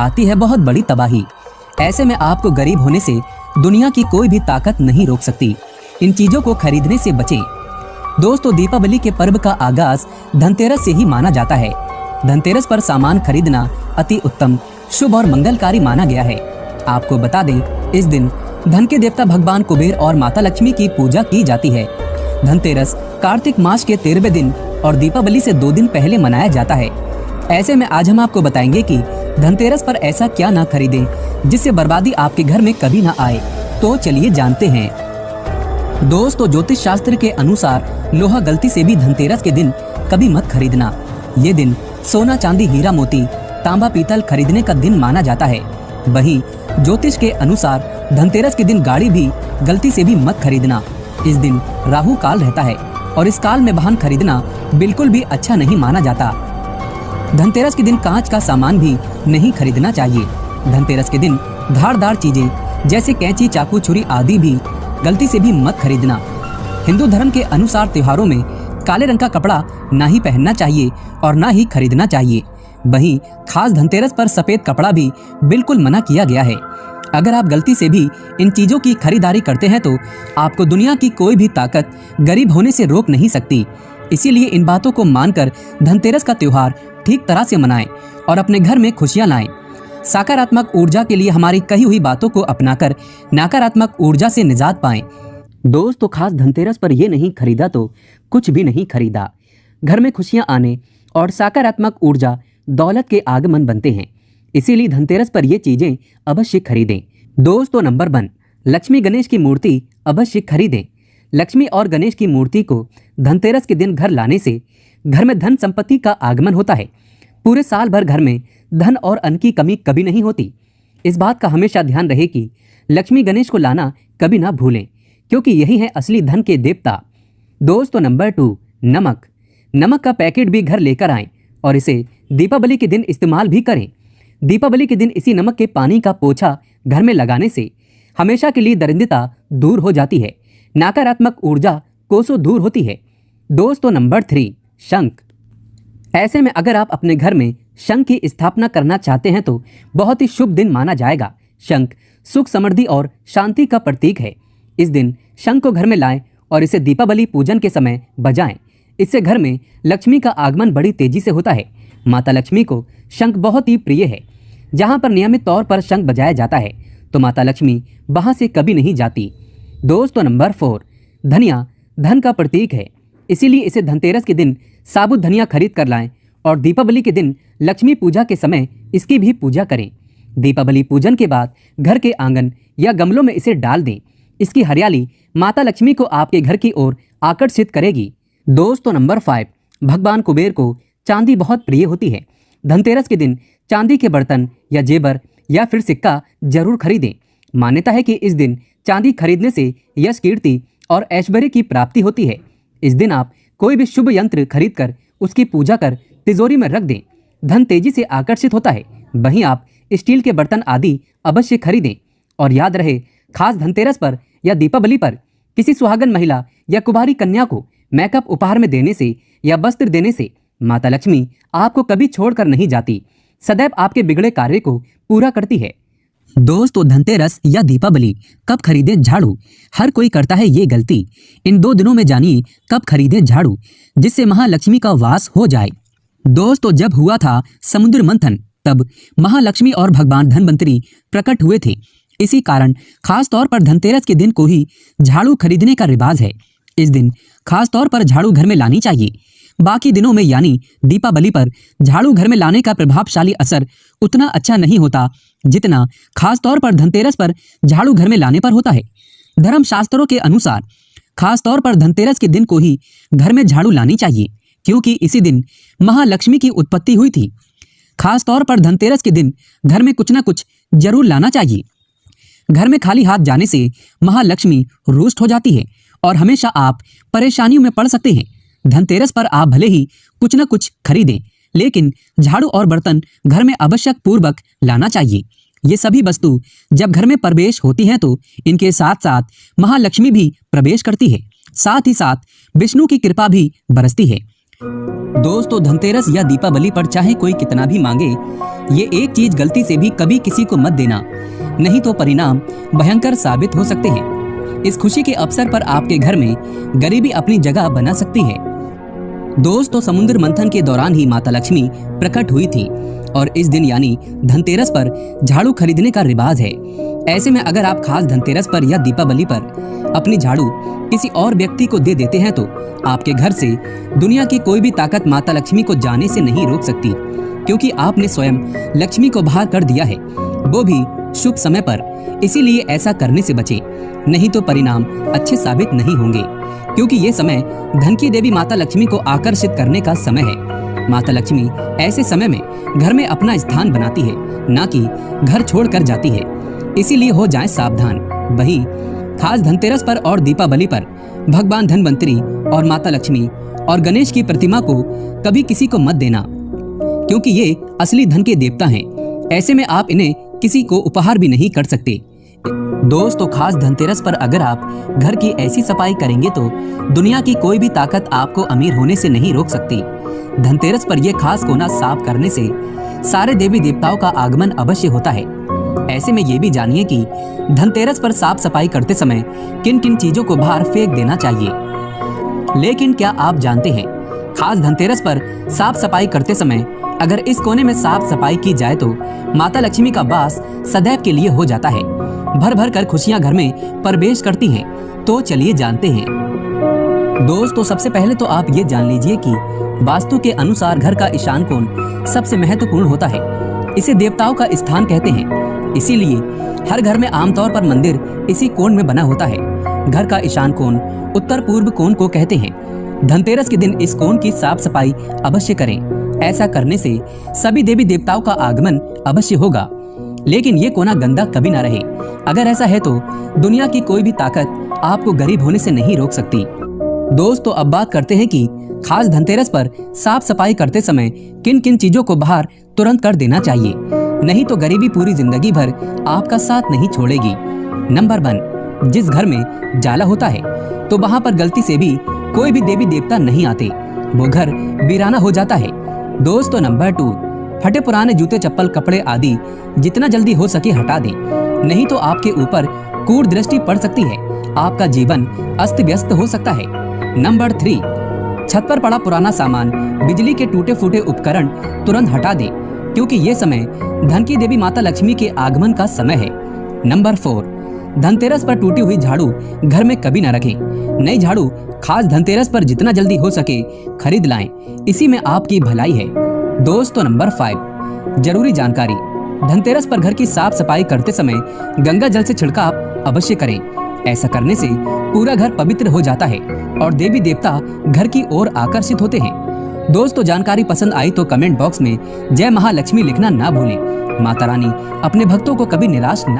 आती है बहुत बड़ी तबाही। ऐसे में आपको गरीब होने से दुनिया की कोई भी ताकत नहीं रोक सकती। इन चीजों को खरीदने से बचें। दोस्तों, दीपावली के पर्व का आगाज धनतेरस से ही माना जाता है। धनतेरस पर सामान खरीदना अति उत्तम, शुभ और मंगलकारी माना गया है। आपको बता दें, इस दिन धन के देवता भगवान कुबेर और माता लक्ष्मी की पूजा की जाती है। धनतेरस कार्तिक मास के 13वें दिन और दीपावली से 2 दिन पहले मनाया जाता है। ऐसे में आज हम आपको बताएंगे कि धनतेरस पर ऐसा क्या ना खरीदें जिससे बर्बादी आपके घर में कभी ना आए। तो चलिए जानते हैं। दोस्तों, ज्योतिष शास्त्र के अनुसार लोहा गलती से भी धनतेरस के दिन कभी मत खरीदना। ये दिन सोना, चांदी, हीरा, मोती, तांबा, पीतल खरीदने का दिन माना जाता है। वहीं ज्योतिष के अनुसार धनतेरस के दिन गाड़ी भी गलती से भी मत खरीदना। इस दिन राहु काल रहता है और इस काल में वाहन खरीदना बिल्कुल भी अच्छा नहीं माना जाता। धनतेरस के दिन कांच का सामान भी नहीं खरीदना चाहिए। धनतेरस के दिन धारदार चीजें जैसे कैंची, चाकू, छुरी आदि भी गलती से भी मत खरीदना। हिंदू धर्म के अनुसार त्योहारों में काले रंग का कपड़ा ना ही पहनना चाहिए और ना ही खरीदना चाहिए। वहीं खास धनतेरस पर सफेद कपड़ा भी बिल्कुल मना किया गया है। अगर आप गलती से भी इन चीजों की खरीदारी करते हैं तो आपको दुनिया की कोई भी ताकत गरीब होने से रोक नहीं सकती। इसीलिए इन बातों को मानकर धनतेरस का त्योहार ठीक तरह से मनाएं और अपने घर में खुशियां लाएं। सकारात्मक ऊर्जा के लिए हमारी कही हुई बातों को अपनाकर नकारात्मक ऊर्जा से निजात पाएं। दोस्तों, खास धनतेरस पर ये नहीं खरीदा तो कुछ भी नहीं खरीदा। घर में खुशियां आने और सकारात्मक ऊर्जा दौलत के आगमन बनते हैं। इसीलिए धनतेरस पर ये चीजें अवश्य खरीदें। दोस्तों, नंबर 1, लक्ष्मी गणेश की मूर्ति अवश्य खरीदें। लक्ष्मी और गणेश की मूर्ति को धनतेरस के दिन घर लाने से घर में धन संपत्ति का आगमन होता है। पूरे साल भर घर में धन और अन्न की कमी कभी नहीं होती। इस बात का हमेशा ध्यान रहे कि लक्ष्मी गणेश को लाना कभी ना भूलें, क्योंकि यही है असली धन के देवता। दोस्तों, नंबर 2, नमक। नमक का पैकेट भी घर लेकर आएं और इसे दीपावली के दिन इस्तेमाल भी करें। दीपावली के दिन इसी नमक के पानी का पोछा घर में लगाने से हमेशा के लिए दरिद्रता दूर हो जाती है, नकारात्मक ऊर्जा कोसों दूर होती है। दोस्तों, नंबर 3, शंख। ऐसे में अगर आप अपने घर में शंख की स्थापना करना चाहते हैं तो बहुत ही शुभ दिन माना जाएगा। शंख सुख, समृद्धि और शांति का प्रतीक है। इस दिन शंख को घर में लाएं और इसे दीपावली पूजन के समय बजाएं। इससे घर में लक्ष्मी का आगमन बड़ी तेजी से होता है। माता लक्ष्मी को शंख बहुत ही प्रिय है। जहां पर नियमित तौर पर शंख बजाया जाता है तो माता लक्ष्मी वहां से कभी नहीं जाती। दोस्तों, नंबर 4, धनिया धन का प्रतीक है। इसीलिए इसे धनतेरस के दिन साबुत धनिया खरीद कर लाएं और दीपावली के दिन लक्ष्मी पूजा के समय इसकी भी पूजा करें। दीपावली पूजन के बाद घर के आंगन या गमलों में इसे डाल दें। इसकी हरियाली माता लक्ष्मी को आपके घर की ओर आकर्षित करेगी। दोस्तों, नंबर 5, भगवान कुबेर को चांदी बहुत प्रिय होती है। धनतेरस के दिन चांदी के बर्तन या जेवर या फिर सिक्का जरूर खरीदें। मान्यता है कि इस दिन चांदी खरीदने से यश, कीर्ति और ऐश्वर्य की प्राप्ति होती है। इस दिन आप कोई भी शुभ यंत्र खरीदकर उसकी पूजा कर तिजोरी में रख दें। धन तेजी से आकर्षित होता है। वहीं आप स्टील के बर्तन आदि अवश्य खरीदें। और याद रहे, खास धनतेरस पर या दीपावली पर किसी सुहागन महिला या कुंवारी कन्या को मेकअप उपहार में देने से या वस्त्र देने से माता लक्ष्मी आपको कभी छोड़कर नहीं जाती, सदैव आपके बिगड़े कार्य को पूरा करती है। दोस्तों, धनतेरस या दीपावली कब खरीदें झाड़ू? हर कोई करता है ये गलती। इन 2 दिनों में जानिए कब खरीदें झाड़ू जिससे महालक्ष्मी का वास हो जाए। दोस्तों, जब हुआ था समुद्र मंथन तब महालक्ष्मी और भगवान धनवंतरी प्रकट हुए थे। इसी कारण खास तौर पर धनतेरस के दिन को ही झाड़ू खरीदने का रिवाज है। इस दिन खास तौर पर झाड़ू घर में लानी चाहिए। बाकी दिनों में यानी दीपावली पर झाड़ू घर में लाने का प्रभावशाली असर उतना अच्छा नहीं होता जितना खास तौर पर धनतेरस पर झाड़ू घर में लाने पर होता है। धर्म शास्त्रों के अनुसार खास तौर पर धनतेरस के दिन को ही घर में झाड़ू लानी चाहिए, क्योंकि इसी दिन महालक्ष्मी की उत्पत्ति हुई थी। खास तौर पर धनतेरस के दिन घर में कुछ न कुछ जरूर लाना चाहिए। घर में खाली हाथ जाने से महालक्ष्मी रुष्ट हो जाती है और हमेशा आप परेशानियों में पड़ सकते हैं। धनतेरस पर आप भले ही कुछ न कुछ खरीदें, लेकिन झाड़ू और बर्तन घर में आवश्यक पूर्वक लाना चाहिए। ये सभी वस्तु जब घर में प्रवेश होती हैं तो इनके साथ साथ महालक्ष्मी भी प्रवेश करती है, साथ ही साथ विष्णु की कृपा भी बरसती है। दोस्तों धनतेरस या दीपावली पर चाहे कोई कितना भी मांगे, ये एक चीज गलती से भी कभी किसी को मत देना, नहीं तो परिणाम भयंकर साबित हो सकते हैं। इस खुशी के अवसर पर आपके घर में गरीबी अपनी जगह बना सकती है। दोस्तों समुद्र मंथन के दौरान ही माता लक्ष्मी प्रकट हुई थी और इस दिन यानी धनतेरस पर झाड़ू खरीदने का रिवाज है। ऐसे में अगर आप खास धनतेरस पर या दीपावली पर अपनी झाड़ू किसी और व्यक्ति को दे देते हैं तो आपके घर से दुनिया की कोई भी ताकत माता लक्ष्मी को जाने से नहीं रोक सकती, क्योंकि आपने स्वयं लक्ष्मी को बाहर कर दिया है, वो भी शुभ समय पर। इसीलिए ऐसा करने से बचे, नहीं तो परिणाम अच्छे साबित नहीं होंगे, क्योंकि ये समय धन की देवी माता लक्ष्मी को आकर्षित करने का समय है। माता लक्ष्मी ऐसे समय में घर में अपना स्थान बनाती है, ना कि घर छोड़कर जाती है, इसीलिए हो जाएं सावधान। वहीं खास धनतेरस पर और दीपावली पर भगवान धनवंतरी और माता लक्ष्मी और गणेश की प्रतिमा को कभी किसी को मत देना, क्योंकि ये असली धन के देवता हैं। ऐसे में आप इन्हें किसी को उपहार भी नहीं कर सकते। दोस्तों खास धनतेरस पर अगर आप घर की ऐसी सफाई करेंगे तो दुनिया की कोई भी ताकत आपको अमीर होने से नहीं रोक सकती। धनतेरस पर यह खास कोना साफ करने से सारे देवी देवताओं का आगमन अवश्य होता है। ऐसे में ये भी जानिए कि धनतेरस पर साफ सफाई करते समय किन किन चीजों को बाहर फेंक देना चाहिए। लेकिन क्या आप जानते हैं, खास धनतेरस पर साफ सफाई करते समय अगर इस कोने में साफ सफाई की जाए तो माता लक्ष्मी का वास सदैव के लिए हो जाता है, भर भर कर खुशियां घर में प्रवेश करती हैं। तो चलिए जानते हैं। दोस्तों सबसे पहले तो आप ये जान लीजिए कि वास्तु के अनुसार घर का ईशान कोण सबसे महत्वपूर्ण होता है। इसे देवताओं का स्थान कहते हैं, इसीलिए हर घर में आमतौर पर मंदिर इसी कोण में बना होता है। घर का ईशान कोण उत्तर पूर्व कोण को कहते हैं। धनतेरस के दिन इस कोण की साफ सफाई अवश्य करें। ऐसा करने से सभी देवी देवताओं का आगमन अवश्य होगा। लेकिन ये कोना गंदा कभी ना रहे। अगर ऐसा है तो दुनिया की कोई भी ताकत आपको गरीब होने से नहीं रोक सकती। दोस्तों अब बात करते हैं कि खास धनतेरस पर साफ सफाई करते समय किन किन चीजों को बाहर तुरंत कर देना चाहिए, नहीं तो गरीबी पूरी जिंदगी भर आपका साथ नहीं छोड़ेगी। नंबर 1, जिस घर में जाला होता है तो वहां पर गलती से भी कोई भी देवी देवता नहीं आते, वो घर वीराना हो जाता है। दोस्तों नंबर 2, फटे पुराने जूते चप्पल कपड़े आदि जितना जल्दी हो सके हटा दें, नहीं तो आपके ऊपर कूट दृष्टि पड़ सकती है, आपका जीवन अस्त व्यस्त हो सकता है। नंबर 3, छत पर पड़ा पुराना सामान, बिजली के टूटे फूटे उपकरण तुरंत हटा दें, क्योंकि ये समय धन की देवी माता लक्ष्मी के आगमन का समय है। नंबर 4, धनतेरस पर टूटी हुई झाड़ू घर में कभी न रखें। नई झाड़ू खास धनतेरस पर जितना जल्दी हो सके खरीद लाएं, इसी में आपकी भलाई है। दोस्तों नंबर 5, जरूरी जानकारी। धनतेरस पर घर की साफ सफाई करते समय गंगा जल से छिड़काव अवश्य करें। ऐसा करने से पूरा घर पवित्र हो जाता है और देवी देवता घर की ओर आकर्षित होते हैं। दोस्तों जानकारी पसंद आई तो कमेंट बॉक्स में जय महालक्ष्मी लिखना ना भूलें। माता रानी अपने भक्तों को कभी निराश न